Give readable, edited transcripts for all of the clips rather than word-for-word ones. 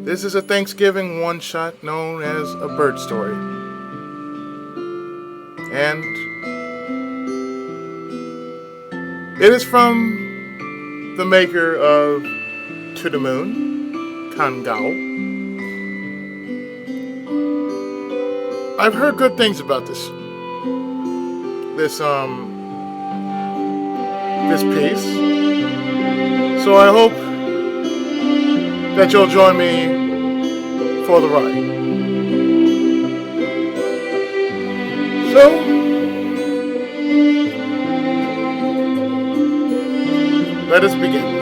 This is a Thanksgiving one-shot known as a bird story. And it is from the maker of To the Moon, Kan Gao. I've heard good things about this piece. So I hope that you'll join me for the ride. So, let us begin.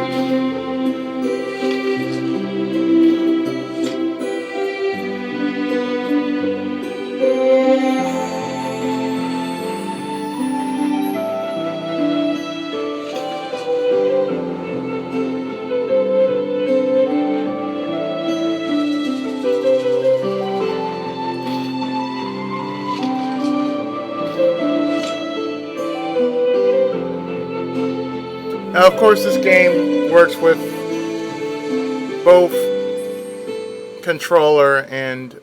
Now, of course, this game works with both controller and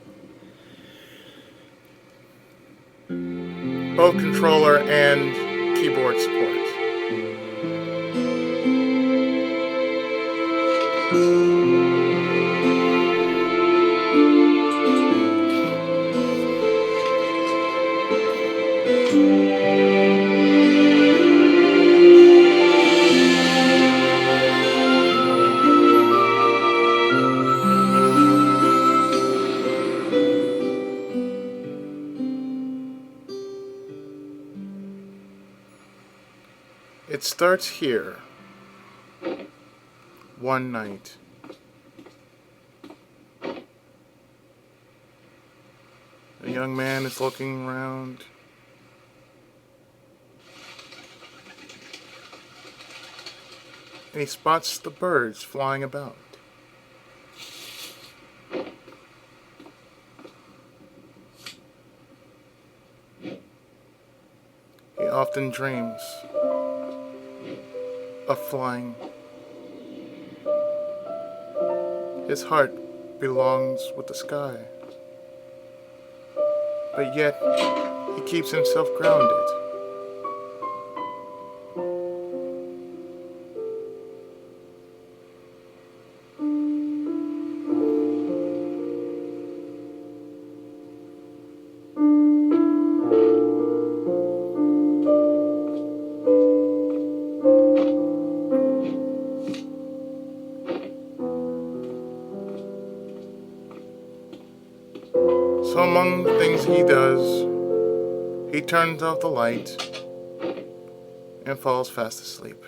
keyboard support. It starts here. One night. A young man is looking around. And he spots the birds flying about. He often dreams of flying. His heart belongs with the sky, but yet he keeps himself grounded. So among the things he does, he turns off the light and falls fast asleep.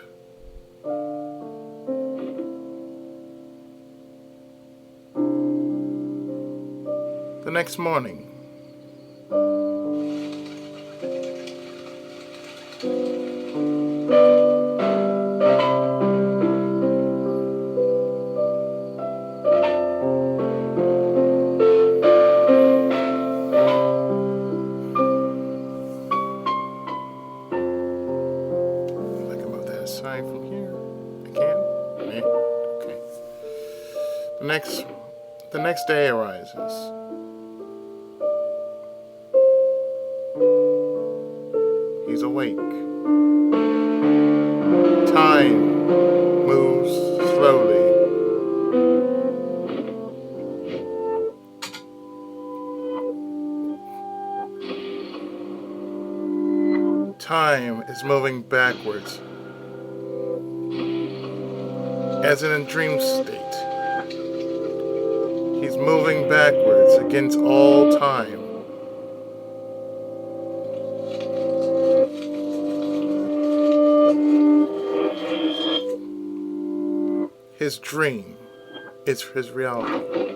The next morning, from here. I can? Yeah. Okay. The next day arises. He's awake. Time moves slowly. Time is moving backwards. As in a dream state. He's moving backwards against all time. His dream is his reality.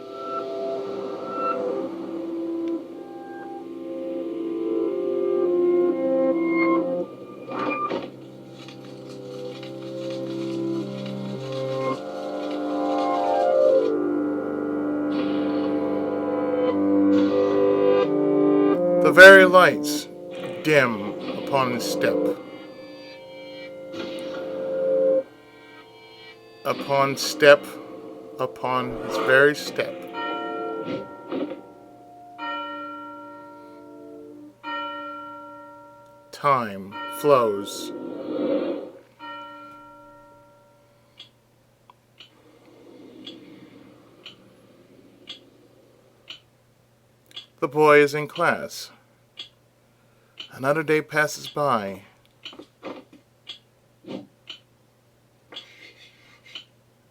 The very lights dim upon his step. Upon step, upon his very step. time flows. The boy is in class. Another day passes by.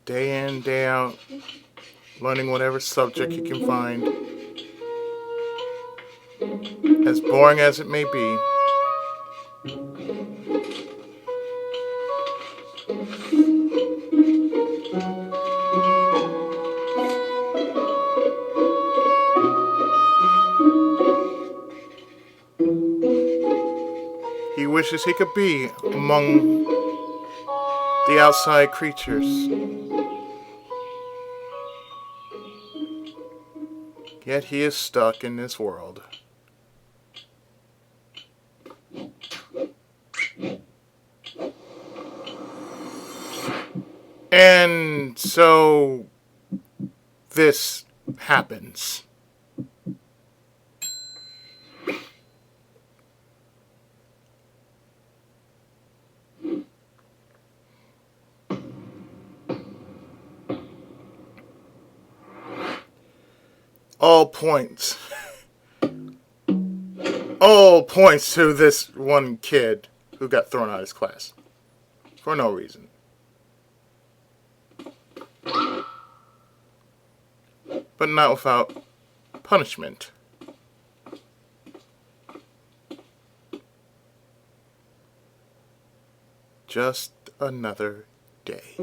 Day in, day out, learning whatever subject he can find. As boring as it may be. He wishes he could be among the outside creatures. Yet he is stuck in this world. And so this happens. All points to this one kid who got thrown out of his class for no reason. But not without punishment. Just another day.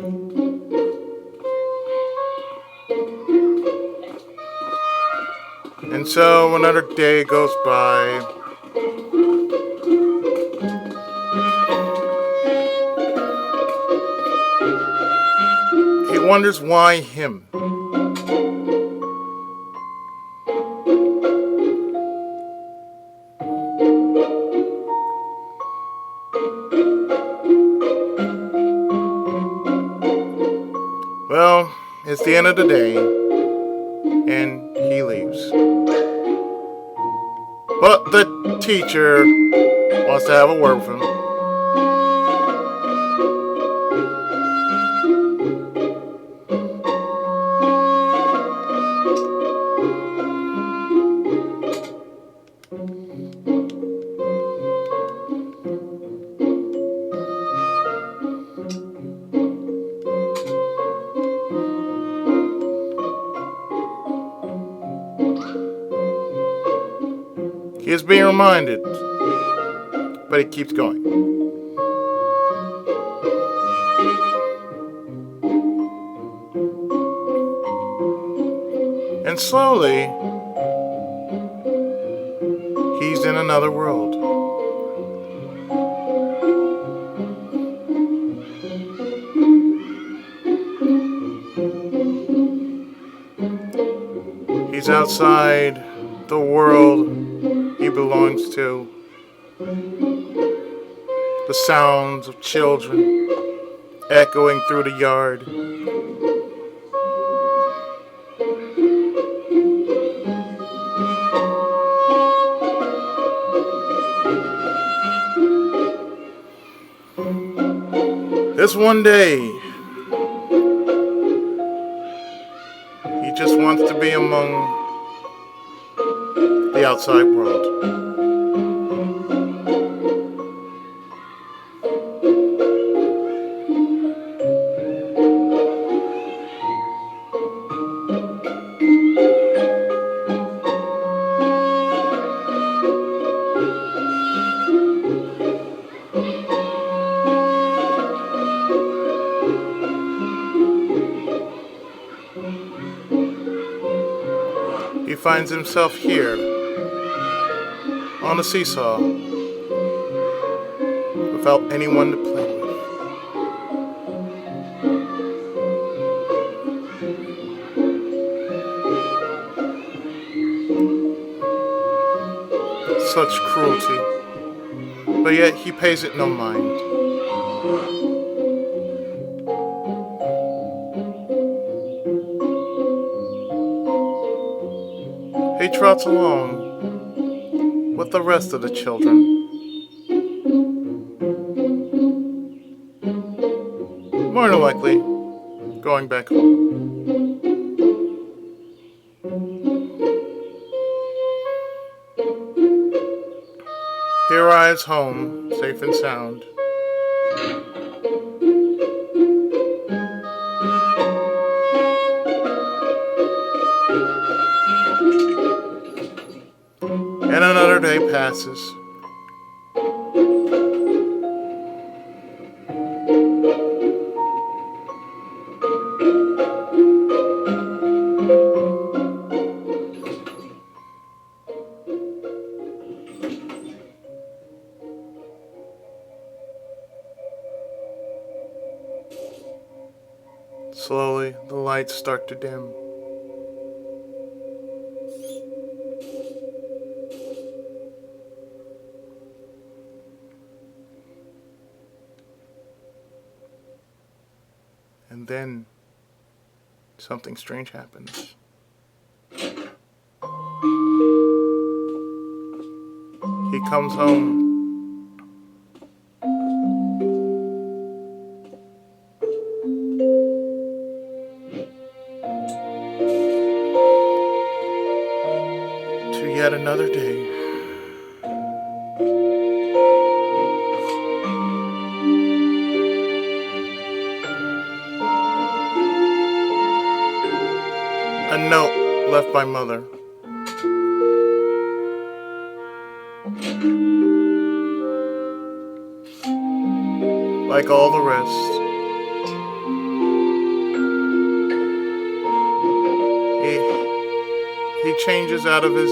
And so another day goes by. He wonders why him. Well, it's the end of the day, and he leaves. But the teacher wants to have a word with him. He is being reminded, but he keeps going. And slowly, he's in another world. He's outside the world he belongs to. The sounds of children echoing through the yard. This one day, he just wants to be among the outside world. He finds himself here on a seesaw without anyone to play with. Such cruelty, but yet he pays it no mind. He trots along with the rest of the children more than likely going back home. He arrives home, safe and sound. And another day passes. Slowly, the lights start to dim. And then, something strange happens. He comes home. To yet another day. A note left by mother. Like all the rest, he changes out of his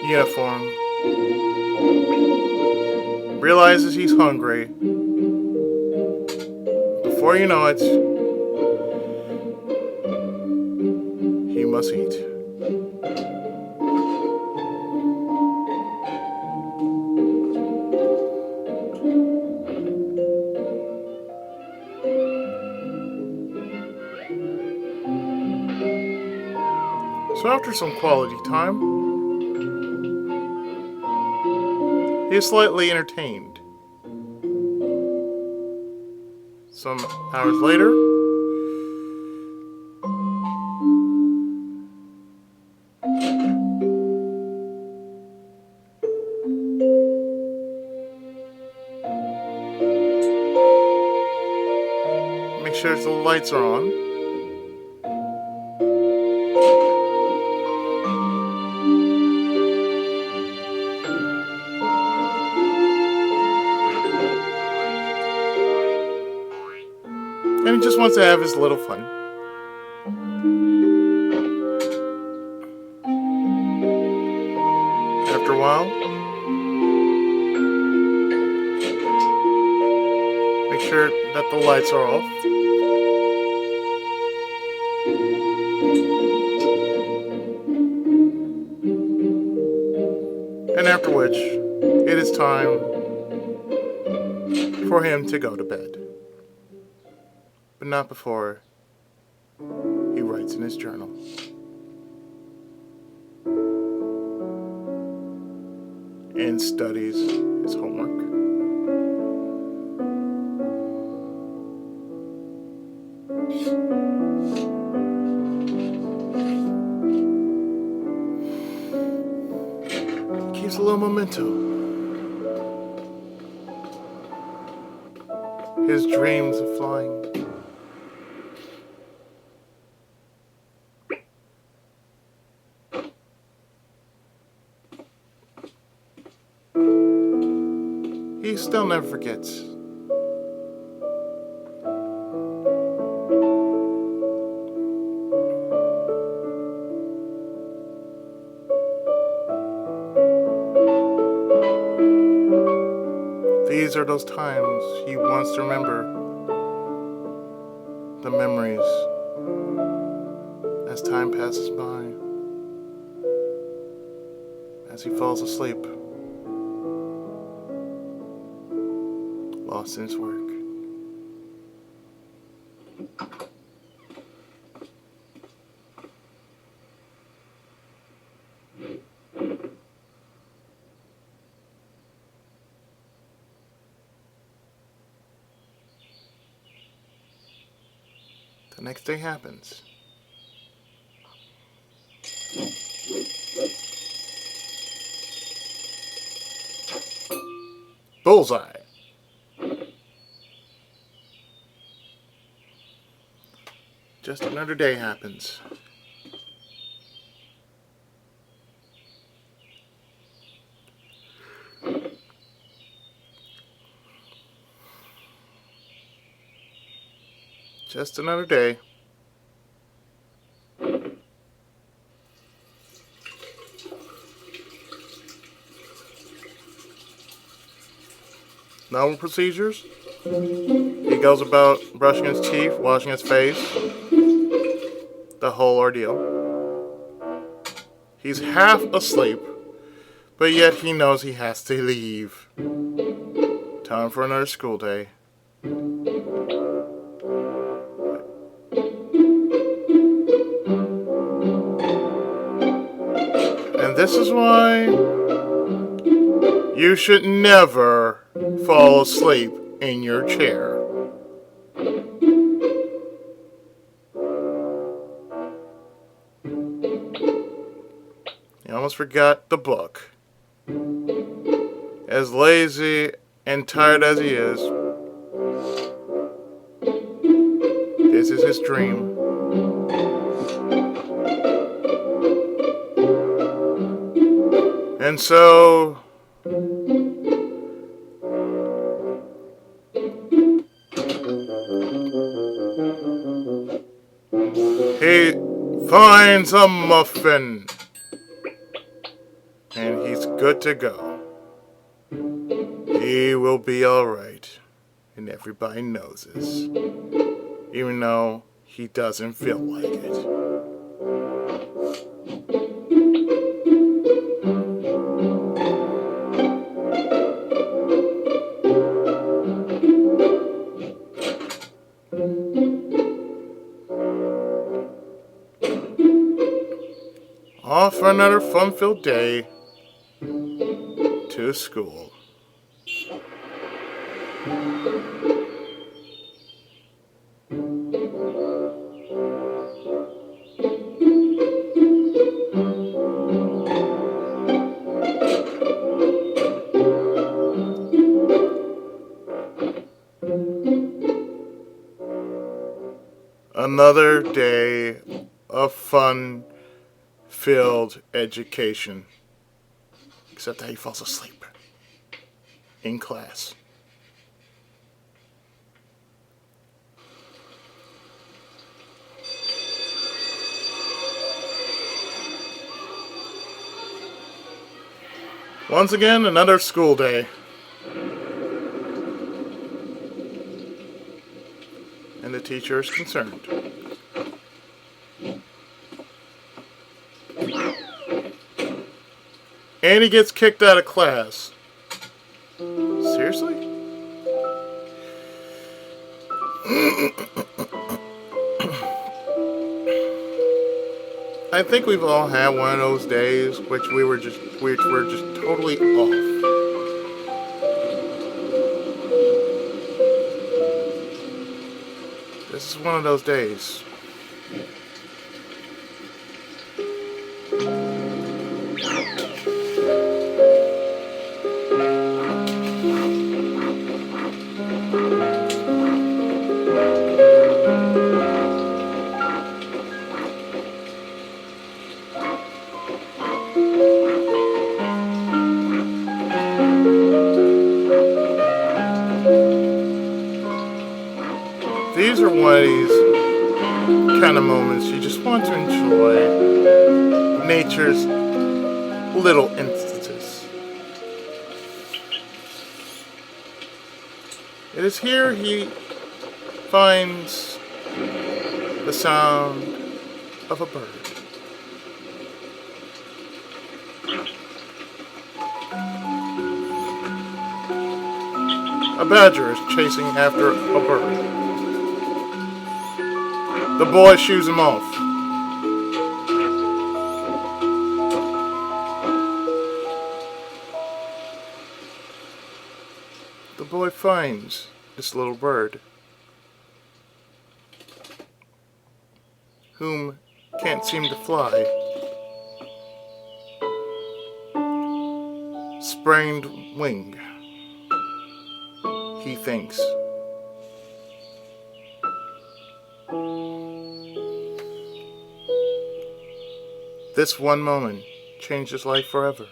uniform, realizes he's hungry. Before you know it, he must eat. So after some quality time, he is slightly entertained. Some hours later, make sure the lights are on. And he just wants to have his little fun. After a while, make sure that the lights are off. And after which, it is time for him to go to bed. But not before he writes in his journal. And studies his homework. Keeps a little memento. His dreams of flying. He still never forgets. These are those times he wants to remember the memories as time passes by, as he falls asleep, lost in his work. next day happens. Bullseye. Just another day happens. Just another day. Normal procedures. He goes about brushing his teeth, washing his face. The whole ordeal. He's half asleep, but yet he knows he has to leave. Time for another school day. And this is why you should never fall asleep in your chair. You almost forgot the book. As lazy and tired as he is, this is his dream. And so he finds a muffin and he's good to go. He will be alright, and everybody knows this, even though he doesn't feel like it. Off for another fun-filled day to school. Another day of fun-filled education. Except that he falls asleep in class. Once again, another school day. And the teacher is concerned. And he gets kicked out of class. Seriously? I think we've all had one of those days which we're just totally off. This is one of those days. These are one of these kind of moments you just want to enjoy nature's little instances. It is here he finds the sound of a bird. A badger is chasing after a bird. The boy shoos him off. The boy finds this little bird. whom can't seem to fly. Sprained wing, he thinks. This one moment changed his life forever.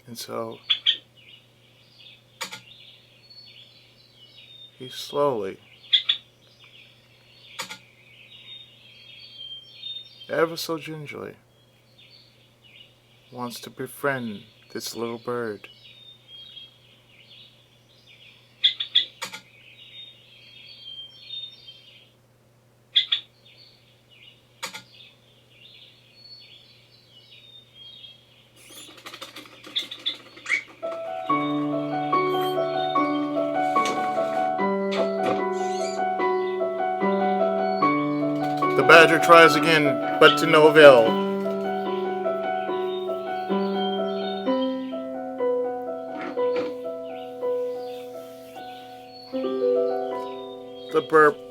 And so he slowly, ever so gingerly, wants to befriend this little bird. The badger tries again, but to no avail.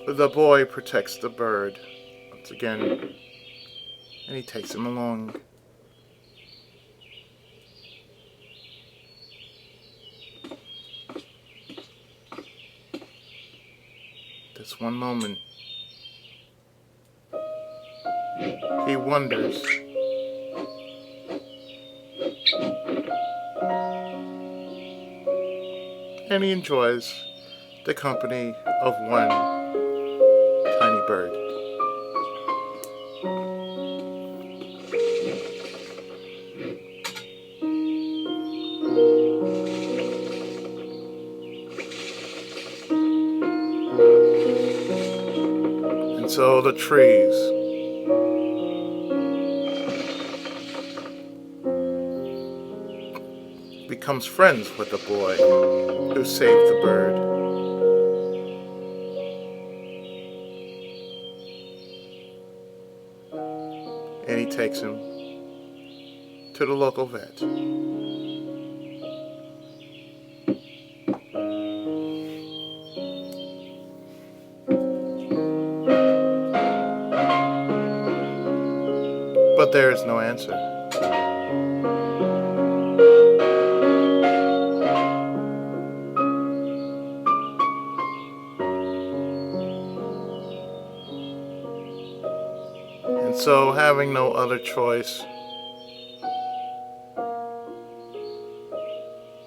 The boy protects the bird once again, and he takes him along. This one moment, he wonders, and he enjoys the company of one tiny bird. And so the trees becomes friends with the boy who saved the bird. And he takes him to the local vet. But there is no answer. And so, having no other choice,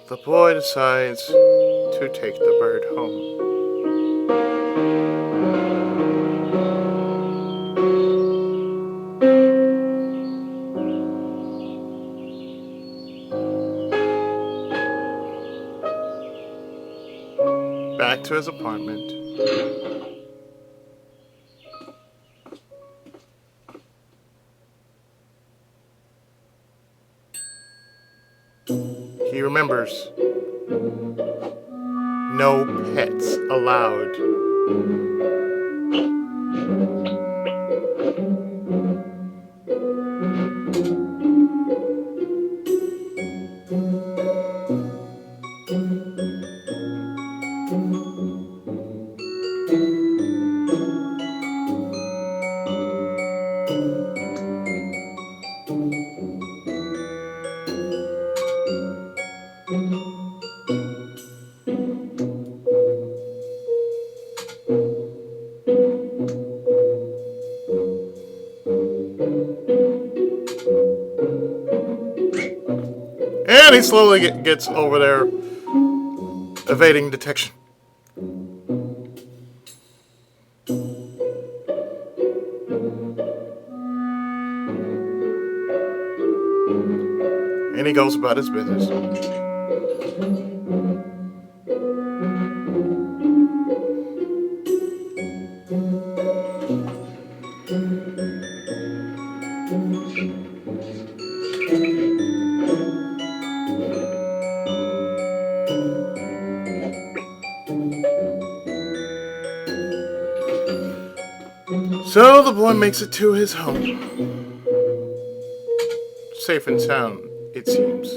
the boy decides to take the bird home. Back to his apartment. He remembers no pets allowed. And he slowly gets over there, evading detection. And he goes about his business. So the boy makes it to his home. Safe and sound, it seems.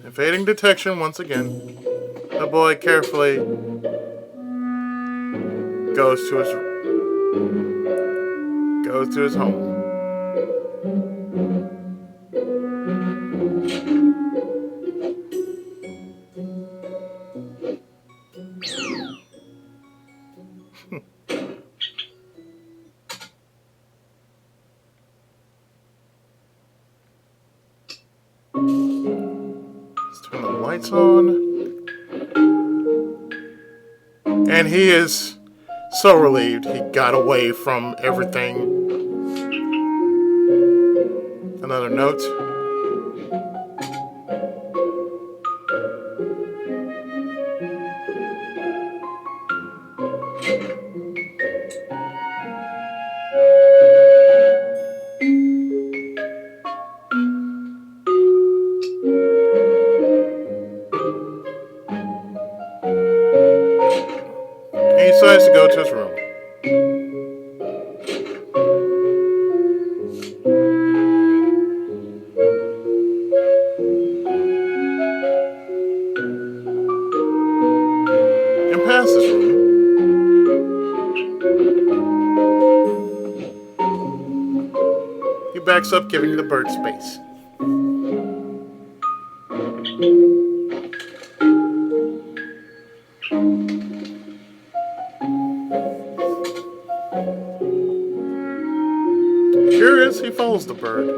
Evading detection once again, the boy carefully goes to his home. Let's turn the lights on. And he is so relieved he got away from everything. Another note. And he decides to go to his room. And past his room, he backs up, giving the bird space. Curious, he follows the bird.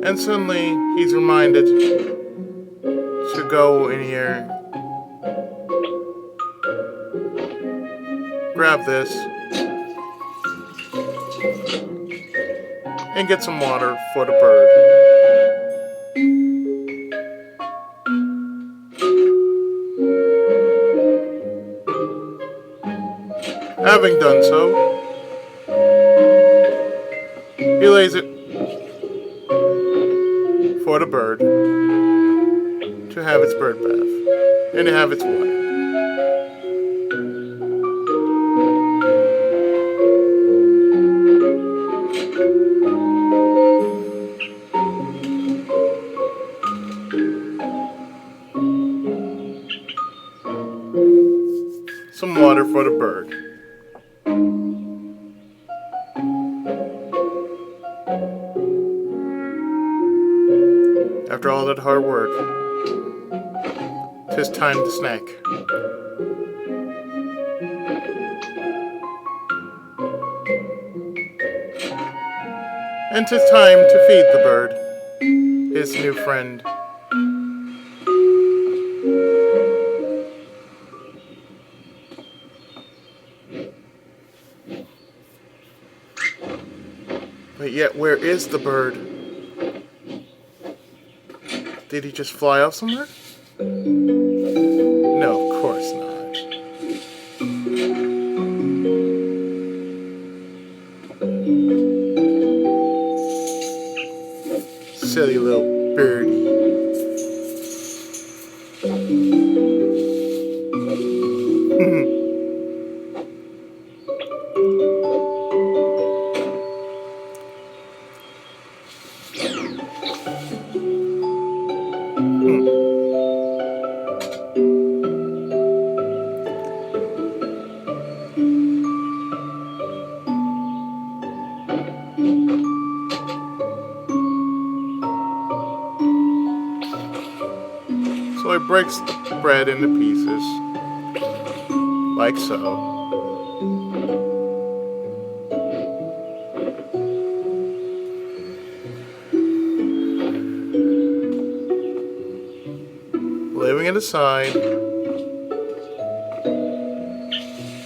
And suddenly, he's reminded to go in here, grab this, and get some water for the bird. Having done so, he lays it for the bird to have its bird bath and to have its water. Some water for the bird. After all that hard work, 'tis time to snack. And 'tis time to feed the bird, his new friend. But yet, where is the bird? Did he just fly off somewhere? No, of course not. Silly little birdie. So he breaks the bread into pieces, like so. Leaving it aside,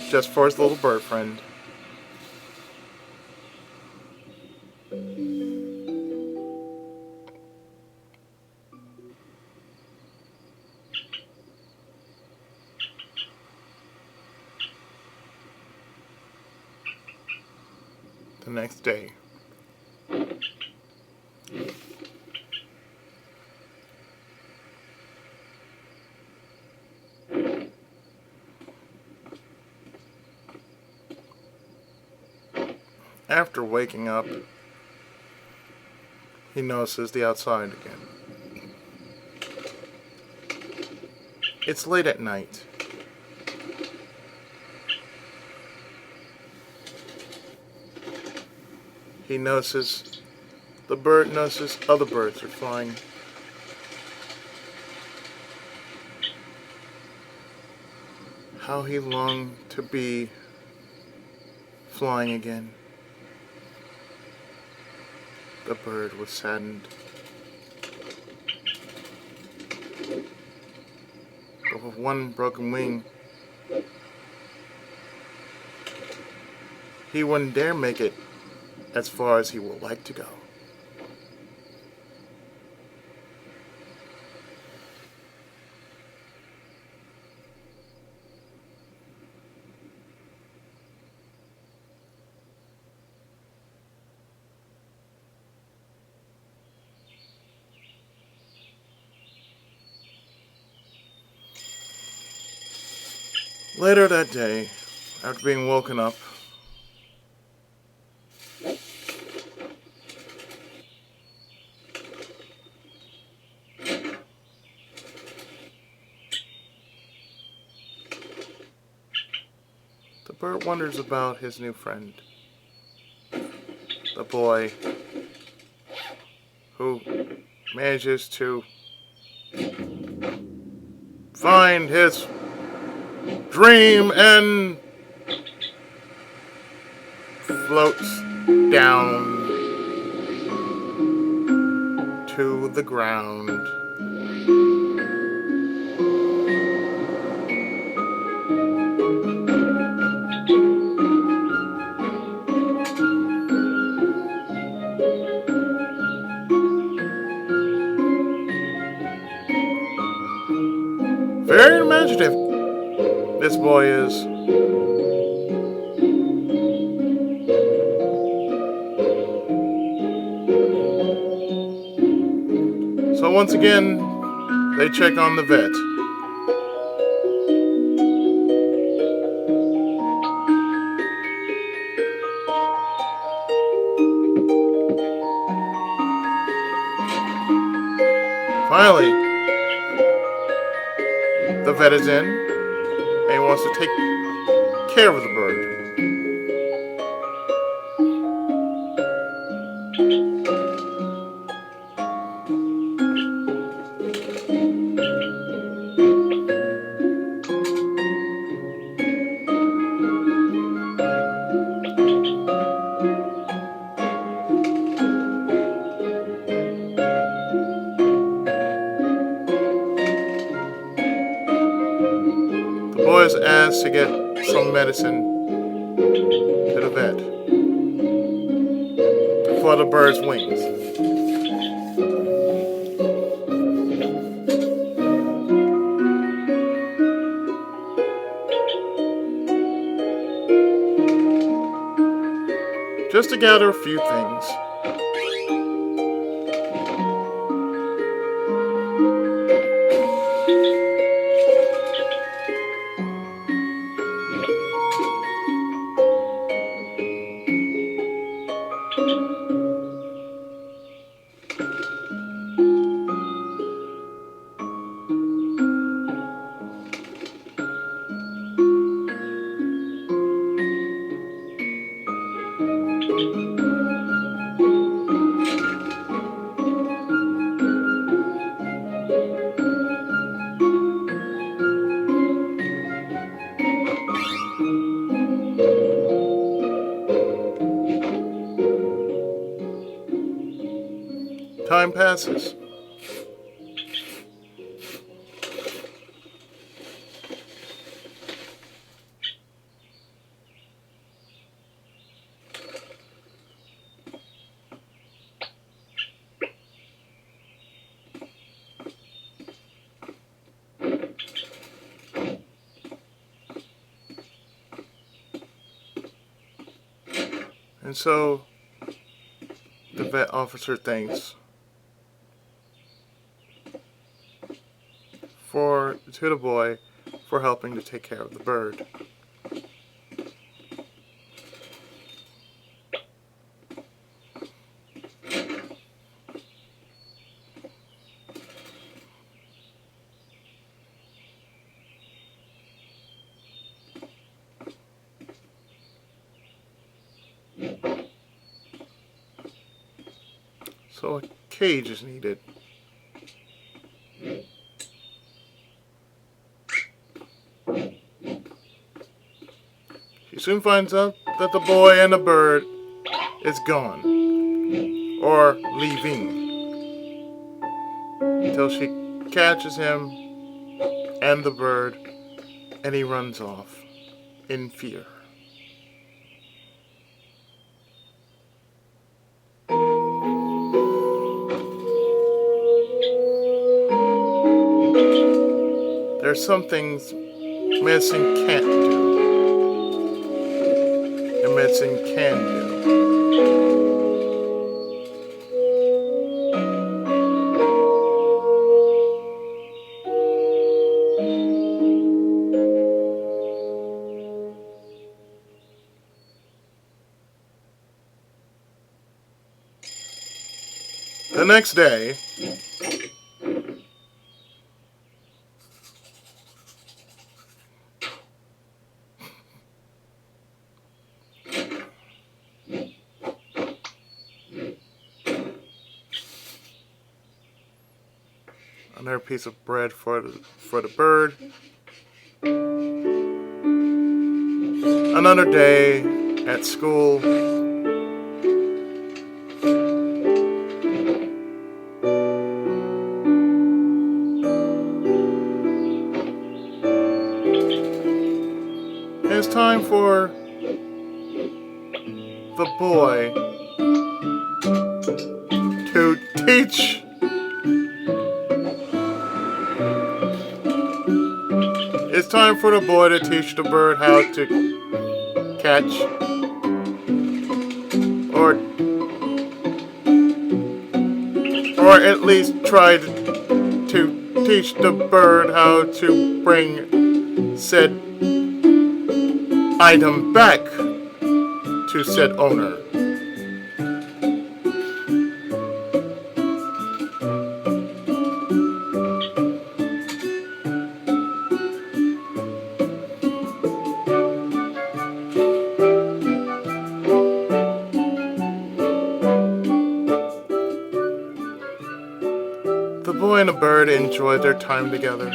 just for his little bird friend. The next day. After waking up, he notices the outside again. It's late at night. He notices other birds are flying. How he longed to be flying again. The bird was saddened. But with one broken wing, he wouldn't dare make it as far as he would like to go. Later that day, after being woken up, the bird wonders about his new friend, the boy who manages to find his dream and floats down to the ground. Very imaginative, this boy is. So once again, they check on the vet. Finally, the vet is in and he wants to take care of the bird. The boy is asked to get some medicine to the vet for the bird's wings. Just to gather a few things. Time passes. And so the vet officer thanks to the boy for helping to take care of the bird. So a cage is needed. She soon finds out that the boy and the bird is gone, or leaving, until she catches him and the bird, and he runs off in fear. There's some things medicine can't do, and medicine can do. The next day, another piece of bread for the bird. Another day at school. It's time for the boy to teach It's time for the boy to teach the bird how to catch or at least try to teach the bird how to bring said item back to said owner. The boy and the bird enjoyed their time together.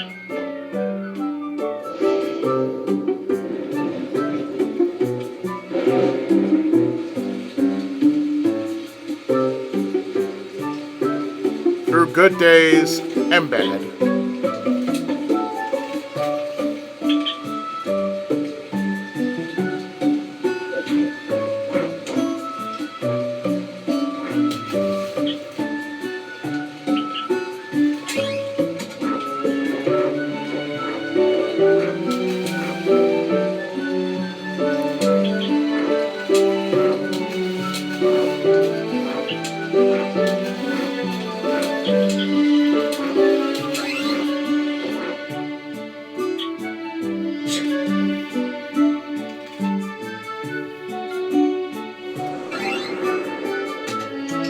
Through good days and bad.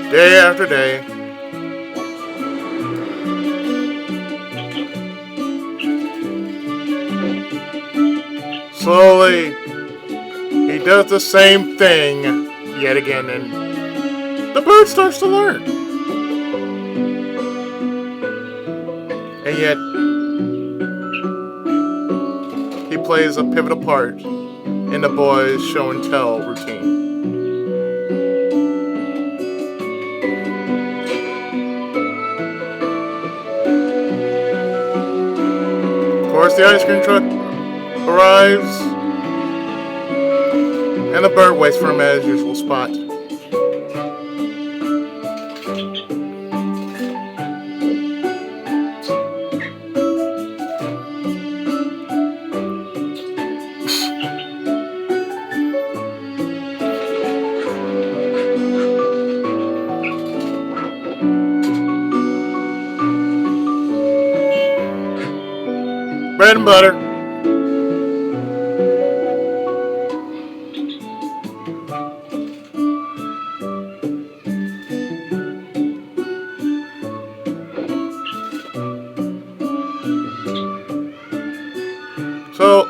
Day after day, slowly, he does the same thing yet again, and the bird starts to learn. And yet, he plays a pivotal part in the boy's show and tell routine. the ice cream truck arrives, and the bird waits for him at his usual spot. Bread and butter. So,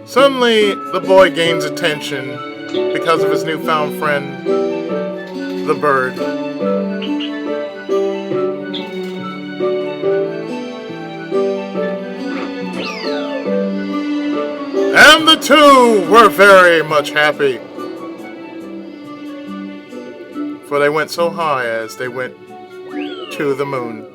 suddenly the boy gains attention because of his newfound friend, the bird. And the two were very much happy, for they went so high as they went to the moon.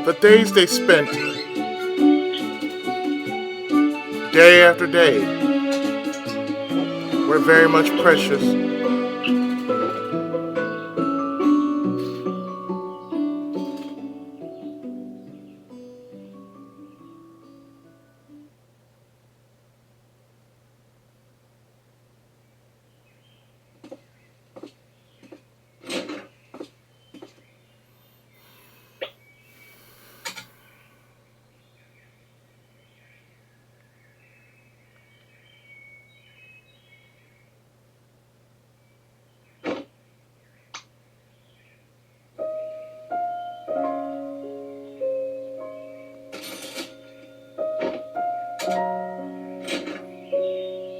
The days they spent, day after day, were very much precious.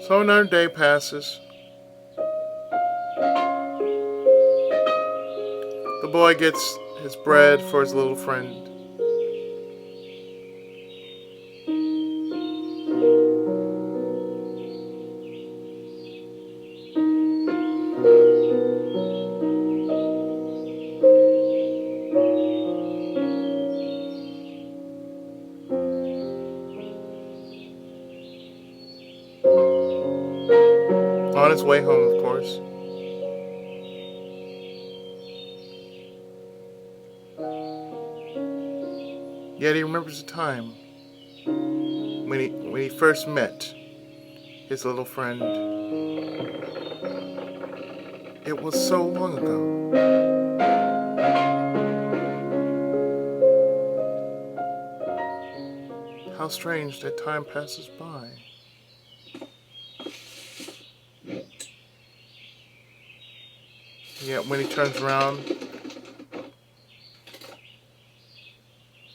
So another day passes. The boy gets his bread for his little friend. On his way home, of course. Yet he remembers the time when he first met his little friend. It was so long ago. How strange that time passes by. Yet when he turns around,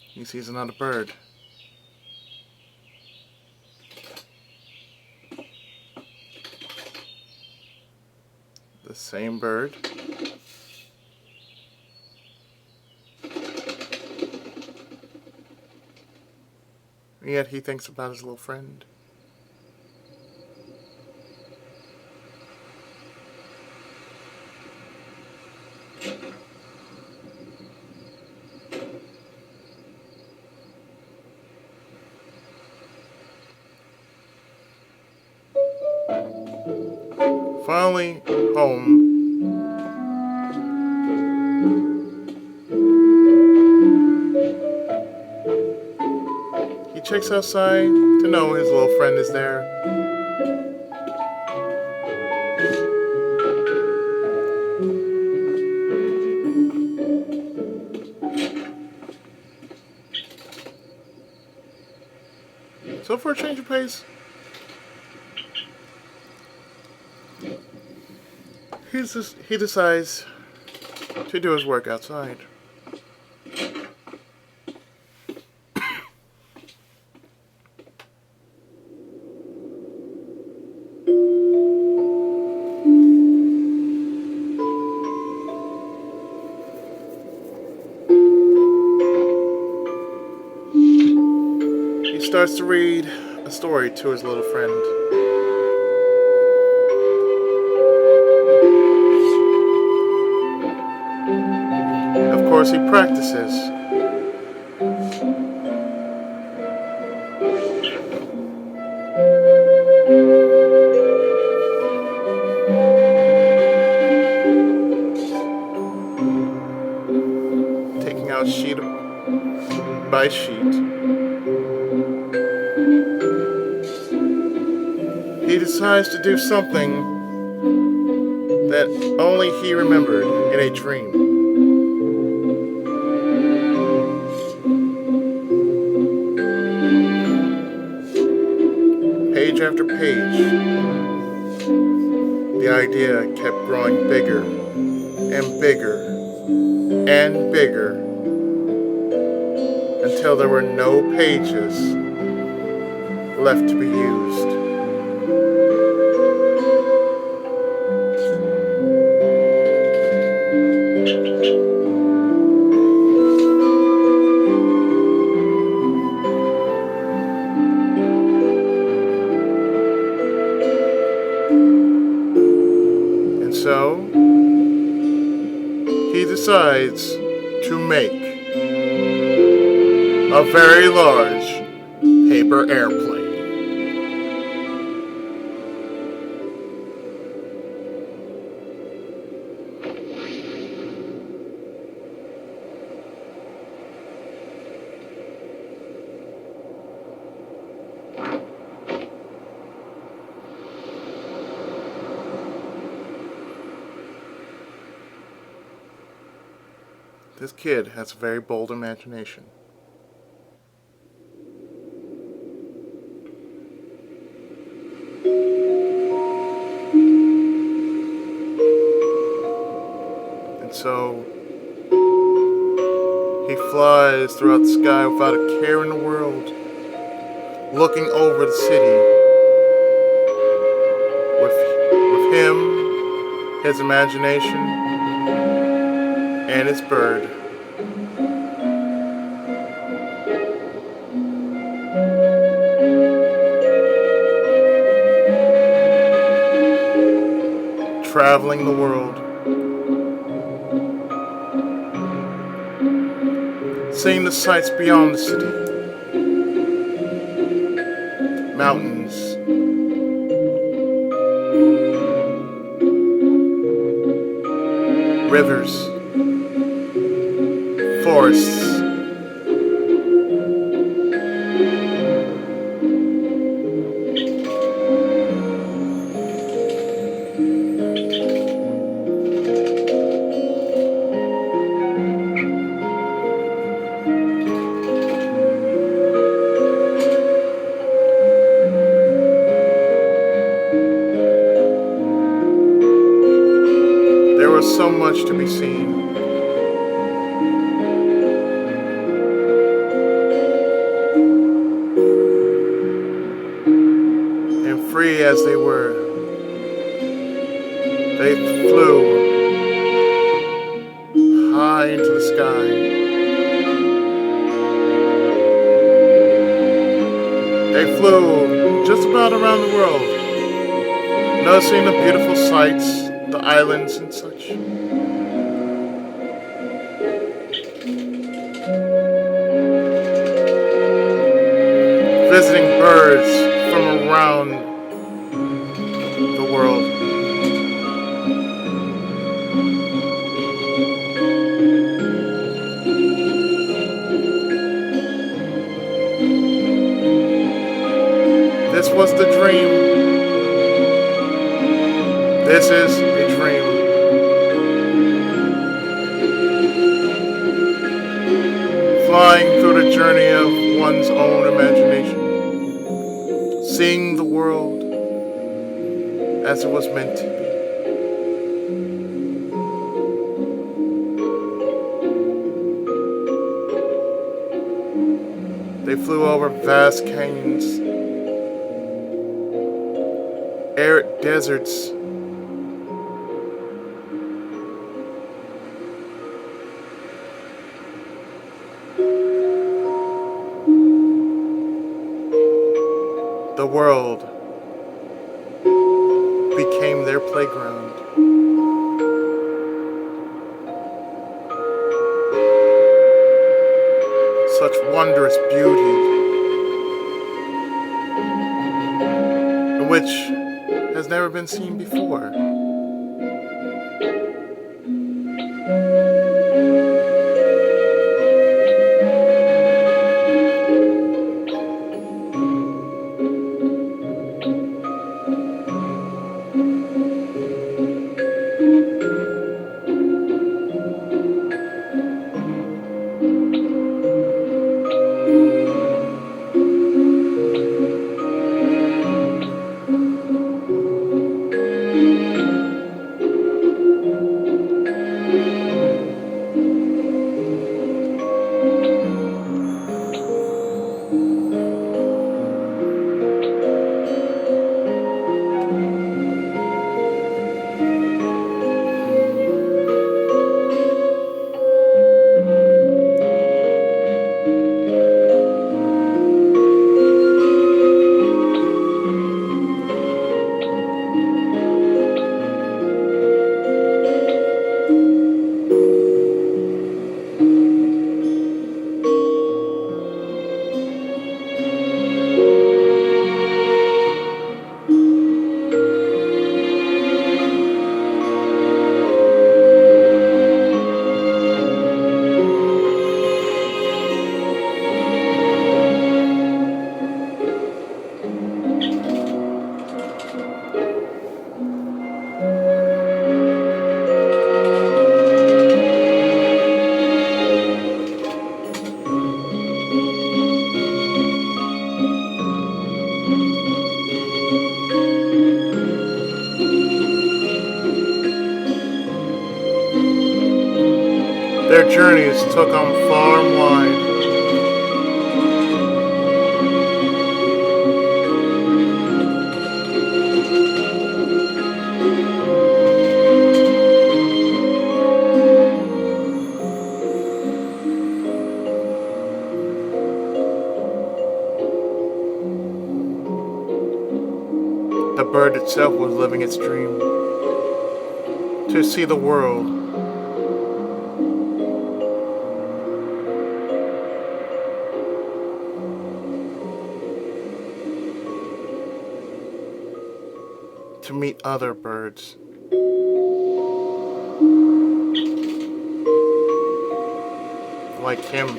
he sees another bird. The same bird. And yet he thinks about his little friend. Finally, home. He checks outside to know his little friend is there. So for a change of pace, he decides to do his work outside. He starts to read a story to his little friend. course, he practices. Taking out sheet by sheet. He decides to do something that only he remembered in a dream. Page after page, the idea kept growing bigger and bigger and bigger until there were no pages left to be used. And so, he decides to make a very large paper airplane. This kid has a very bold imagination. And so he flies throughout the sky without a care in the world, looking over the city with him, his imagination, and his bird. Traveling the world, seeing the sights beyond the city, mountains, rivers, forests, there was so much to be seen. And free as they were, they flew high into the sky. They flew just about around the world, noticing the beautiful sights, the islands and such. Visiting birds from around the world. This was the dream. This is a dream. Flying through the journey of one's own imagination. Seeing the world as it was meant to be. They flew over vast canyons, arid deserts, the world became their playground. such wondrous beauty, which has never been seen before. Their journeys took them far and wide. The bird itself was living its dream, to see the world. To meet other birds. Like him.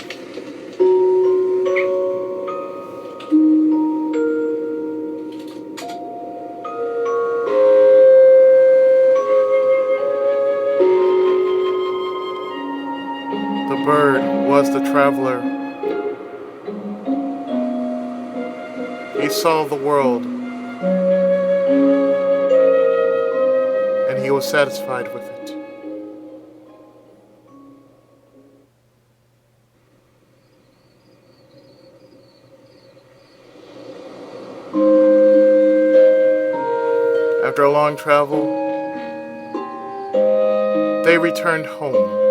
The bird was the traveler. He saw the world, and he was satisfied with it. After a long travel, they returned home.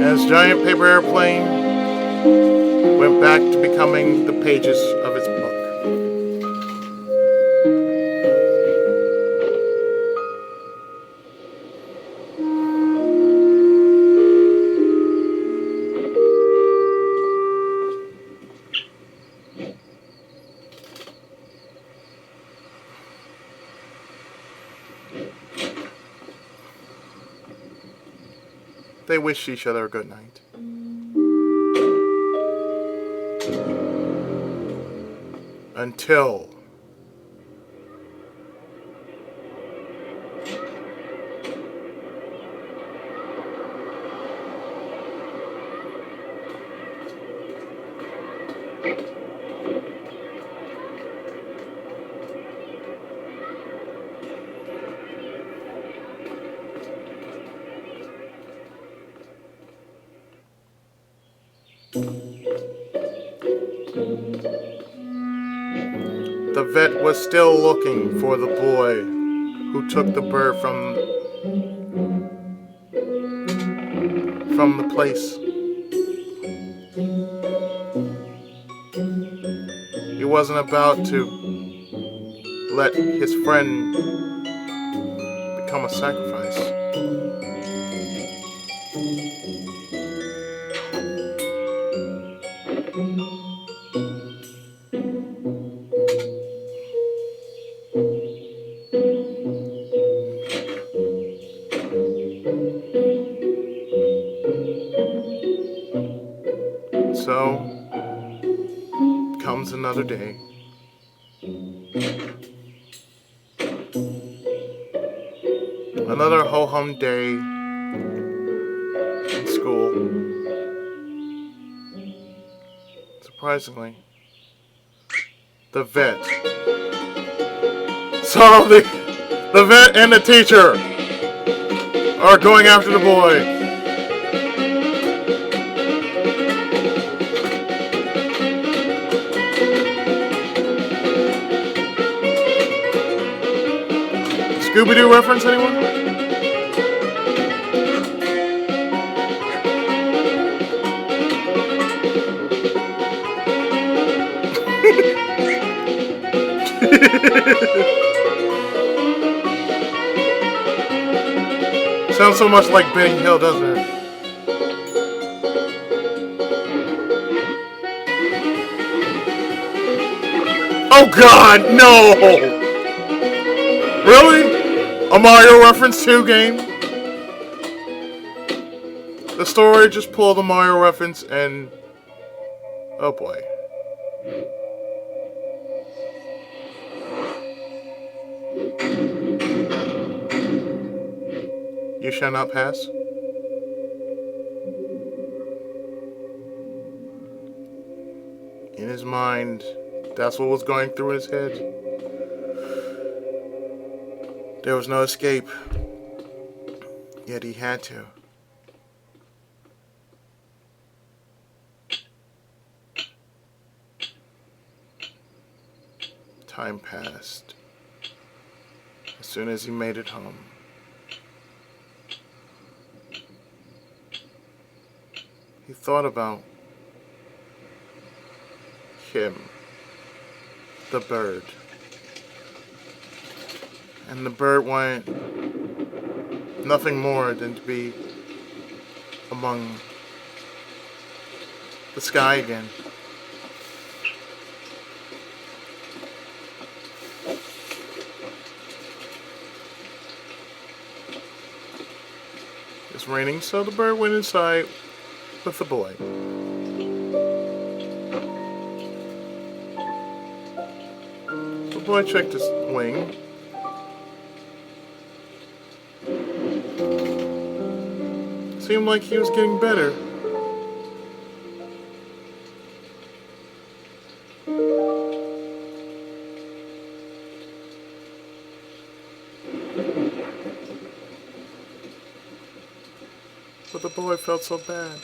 His giant paper airplane went back to becoming the pages of its book. They wished each other a good night. Until the vet was still looking for the boy who took the bird from the place. He wasn't about to let his friend become a sacrifice. So comes another day. Another ho-hum day in school. Surprisingly, the vet. So the vet and the teacher are going after the boy. Scooby-Doo reference, anyone? Sounds so much like Benny Hill, doesn't it? Oh God, no! Really? A Mario reference 2 game? The story just pulled a Mario reference and... oh boy. You shall not pass? In his mind, that's what was going through his head. There was no escape. Yet he had to. Time passed. As soon as he made it home. He thought about him, the bird. And the bird wanted nothing more than to be among the sky again. It's raining, so the bird went inside with the boy. The boy checked his wing. Seemed like he was getting better. But the boy felt so bad.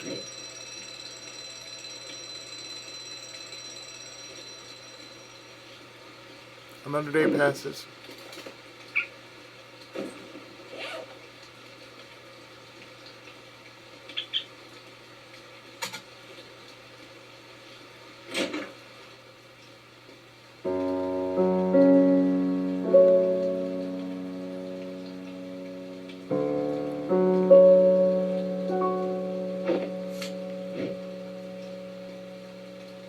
Another day passes.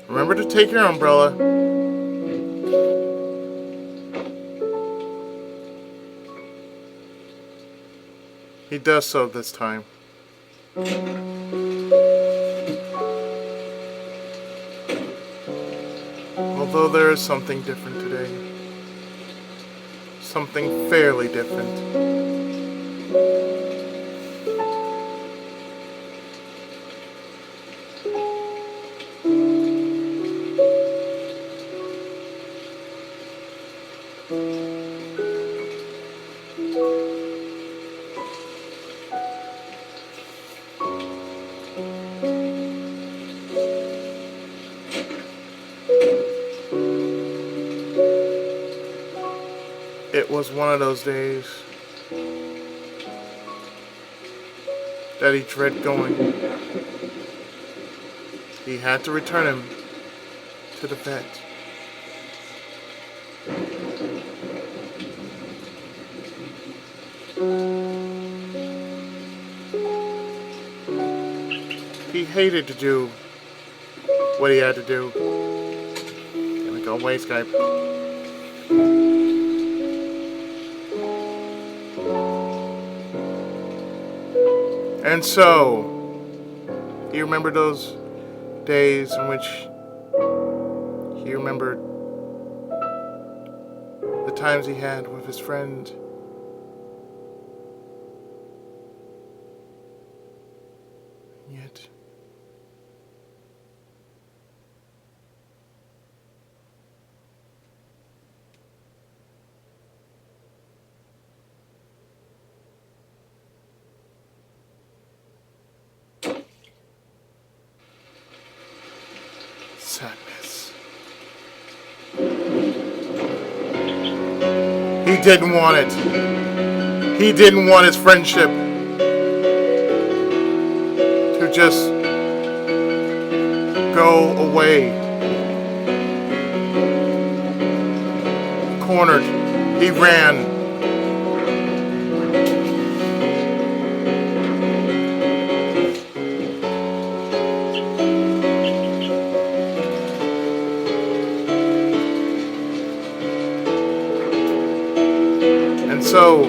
Remember to take your umbrella. He does so this time. Although there is something different today. Something fairly different. It was one of those days that he dreaded going. He had to return him to the vet. He hated to do what he had to do. Gonna go away, Skype. And so, he remembered those days in which he remembered the times he had with his friend. And yet, sadness. He didn't want it. He didn't want his friendship to just go away. Cornered. He ran. And so,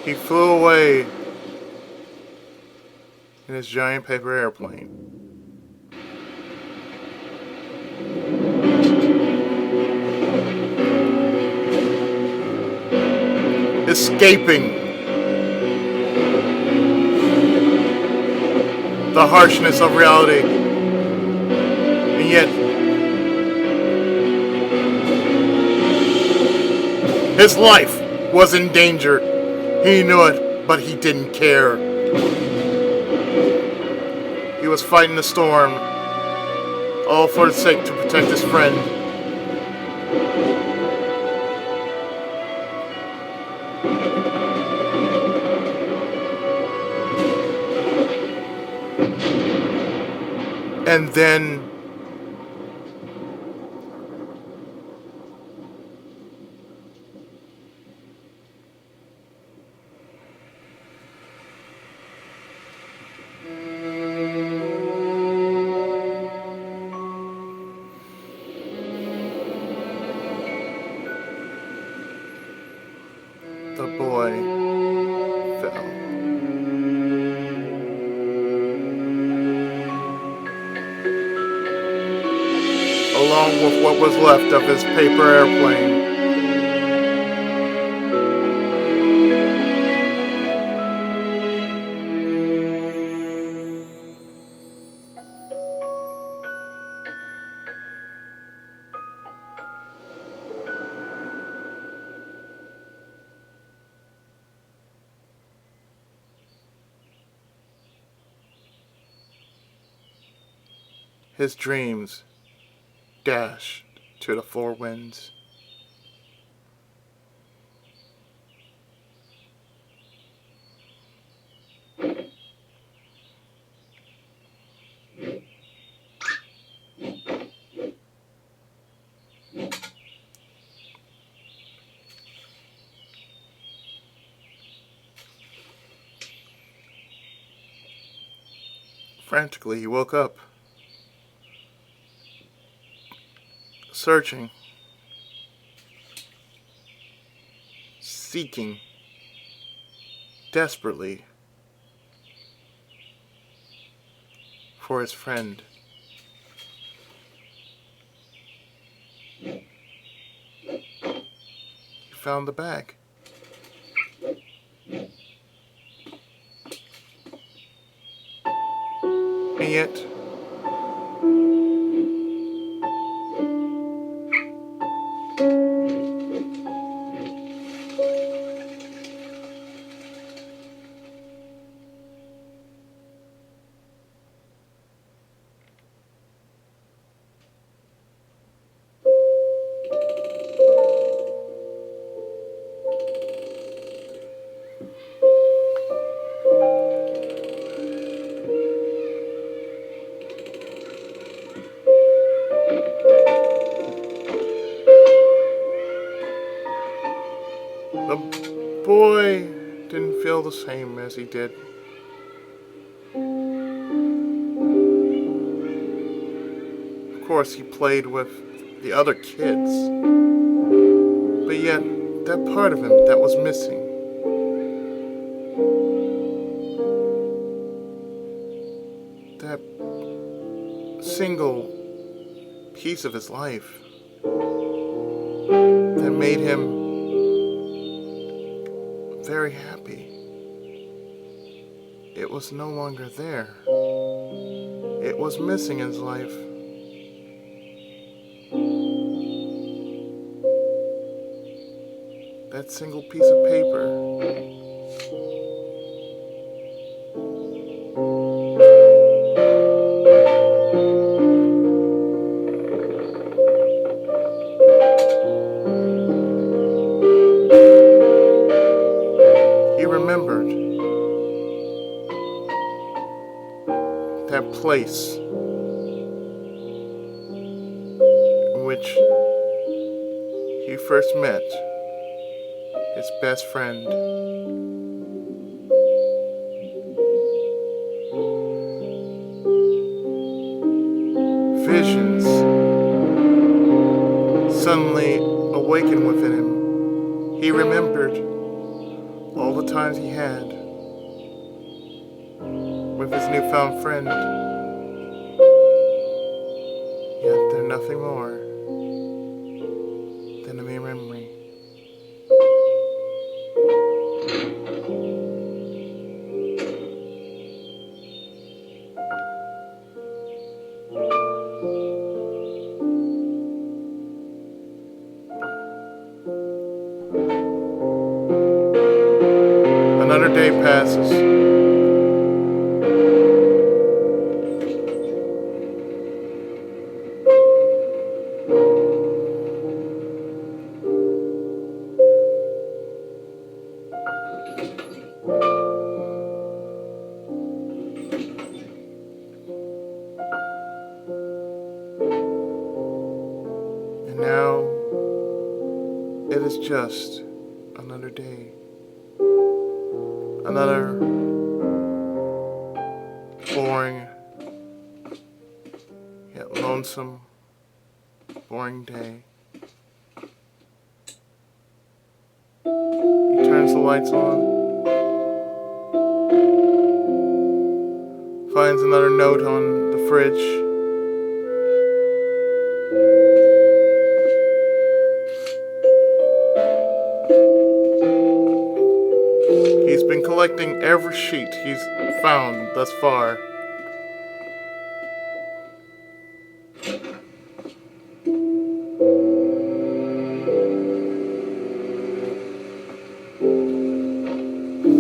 he flew away in his giant paper airplane. Escaping the harshness of reality. And yet, his life was in danger. He knew it, but he didn't care. He was fighting the storm, all for the sake to protect his friend. And then the boy fell. Along with what was left of his paper airplane. His dreams dashed to the four winds. Frantically, he woke up, searching, seeking, desperately for his friend. He found the bag. And yet, still the same as he did. Of course, he played with the other kids, but yet that part of him that was missing, that single piece of his life that made him very happy, it was no longer there. It was missing in his life. That single piece of paper. He remembered that place in which he first met his best friend. Visions suddenly awakened within him. He remembered all the times he had with his newfound friend. Yet they're nothing more than a mere memory. Another day passes. And now it is just another day. Another boring, yet lonesome, boring day. He turns the lights on, finds another note on the fridge. He's been collecting every sheet he's found thus far.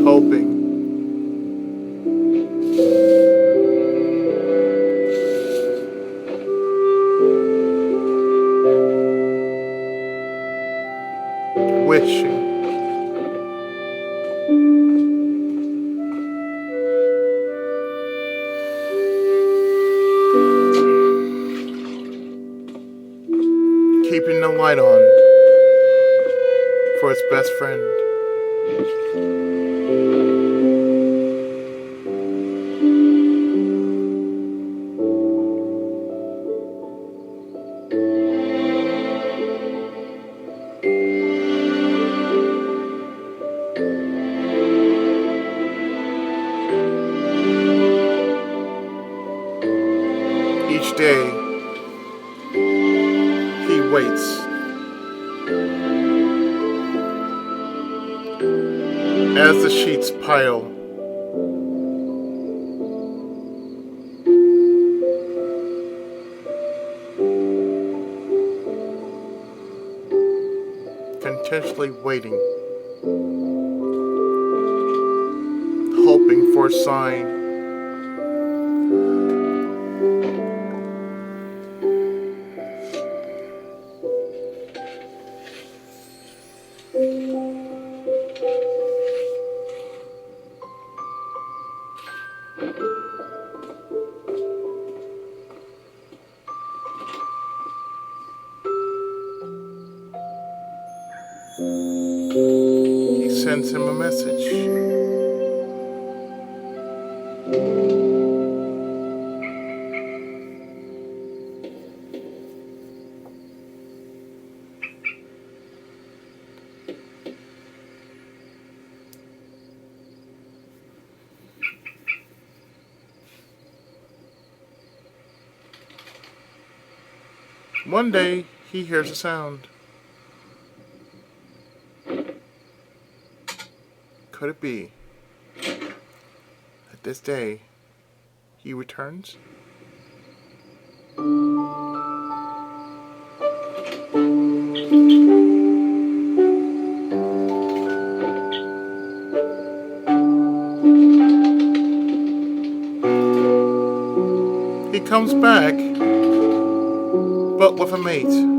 Hoping wishing keeping the light on for his best friend. Each day, he waits as the sheets pile. Contentiously waiting, hoping for a sign. He sends him a message. One day, he hears a sound. Could it be that this day he returns? He comes back, but with a mate.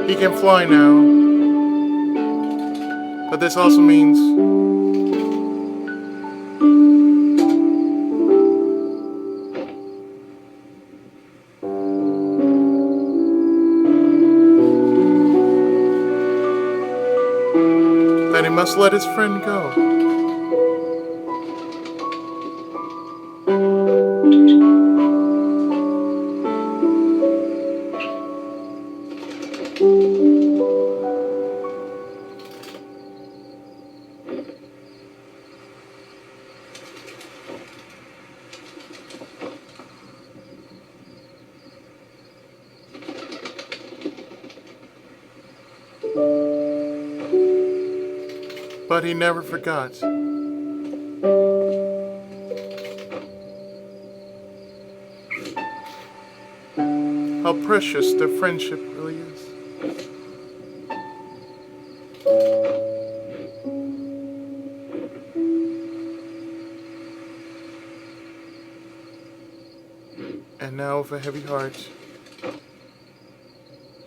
He can fly now, but this also means that he must let his friend go. But he never forgot. How precious their friendship really is. And now, with a heavy heart,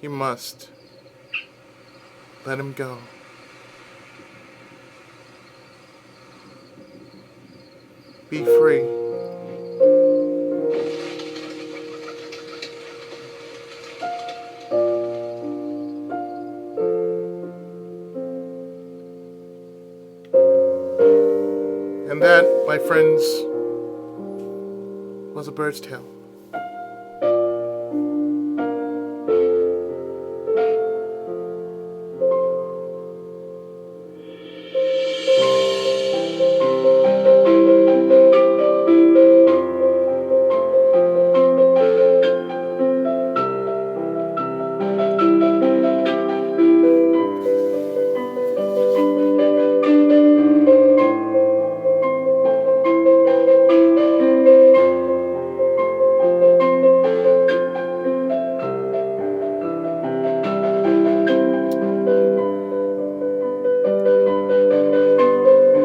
he must let him go. Be free. And that, my friends, was a bird's tale.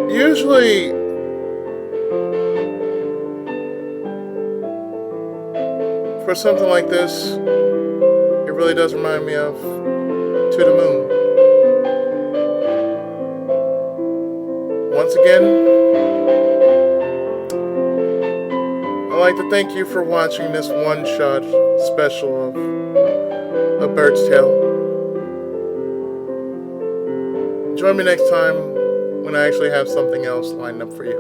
Usually, for something like this, it really does remind me of To the Moon. Once again, I'd like to thank you for watching this one-shot special of A Bird's Tale. Join me next time when I actually have something else lined up for you.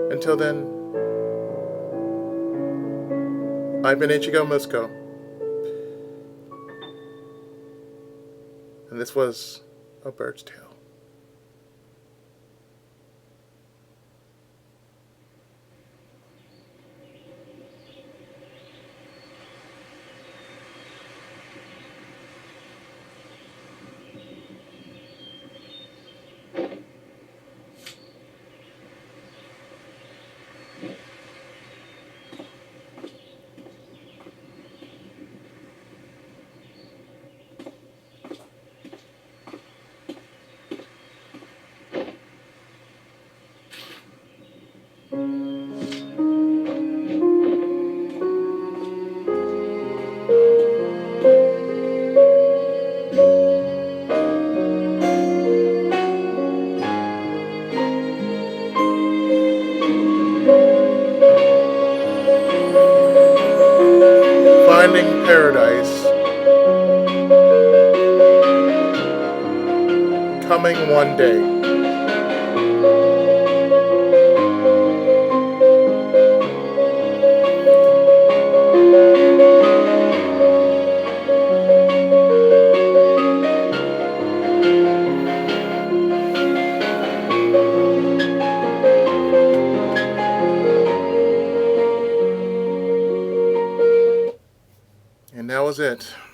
Until then, I've been Ichigo Musuko, and this was A Bird's Tale. Finding Paradise, coming one day. was it.